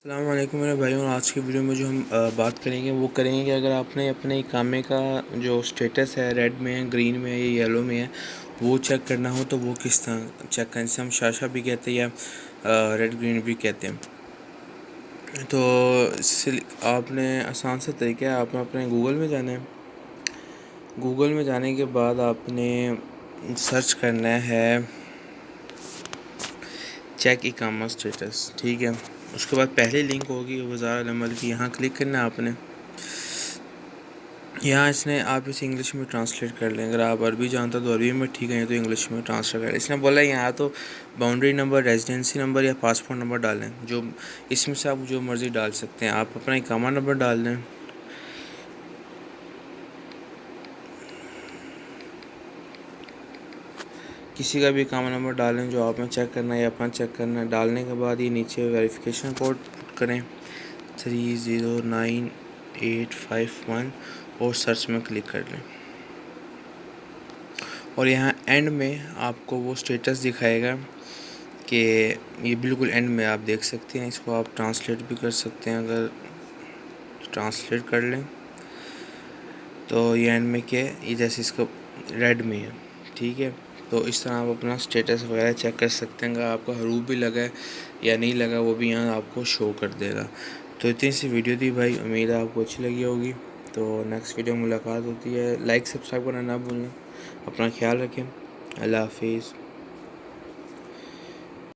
السلام علیکم میرے بھائیوں، آج کی ویڈیو میں جو ہم بات کریں گے وہ کریں گے کہ اگر آپ نے اپنے اقامے کا جو سٹیٹس ہے ریڈ میں ہے، گرین میں ہے یا یلو میں ہے وہ چیک کرنا ہو تو وہ کس طرح چیک کریں، جسے ہم شاشہ بھی کہتے ہیں یا ریڈ گرین بھی کہتے ہیں۔ تو اس سے آپ نے آسان سا طریقہ ہے، آپ نے اپنے گوگل میں جانا ہے۔ گوگل میں جانے کے بعد آپ نے سرچ کرنا ہے چیک اقامہ سٹیٹس، ٹھیک ہے۔ اس کے بعد پہلی لنک ہوگی وزارت العمل کی، یہاں کلک کرنا ہے آپ نے۔ یہاں آپ اسے انگلش میں ٹرانسلیٹ کر لیں، اگر آپ عربی جانتا تو عربی میں ٹھیک ہے، تو انگلش میں ٹرانسلیٹ کر لیں۔ اس نے بولا یہاں تو باؤنڈری نمبر، ریزیڈنسی نمبر یا پاسپورٹ نمبر ڈالیں، جو اس میں سے آپ جو مرضی ڈال سکتے ہیں۔ آپ اپنا اقامہ نمبر ڈال دیں، کسی کا بھی اقامہ نمبر ڈالیں جو آپ نے چیک کرنا ہے یا اپنا چیک کرنا ہے۔ ڈالنے کے بعد یہ نیچے ویریفیکیشن کوڈ پٹ کریں 309851 اور سرچ میں کلک کر لیں، اور یہاں اینڈ میں آپ کو وہ سٹیٹس دکھائے گا کہ یہ بالکل اینڈ میں آپ دیکھ سکتے ہیں۔ اس کو آپ ٹرانسلیٹ بھی کر سکتے ہیں، اگر ٹرانسلیٹ کر لیں تو یہ اینڈ میں کیا ہے، یہ جیسے اس کو ریڈ میں ہے، ٹھیک ہے۔ تو اس طرح آپ اپنا سٹیٹس وغیرہ چیک کر سکتے ہیں، اگر آپ کا حروف بھی لگا ہے یا نہیں لگا وہ بھی یہاں آپ کو شو کر دے گا۔ تو اتنی سی ویڈیو تھی بھائی، امید ہے آپ کو اچھی لگی ہوگی۔ تو نیکسٹ ویڈیو میں ملاقات ہوتی ہے، لائک سبسکرائب کرنا نہ بھولیں، اپنا خیال رکھیں، اللہ حافظ۔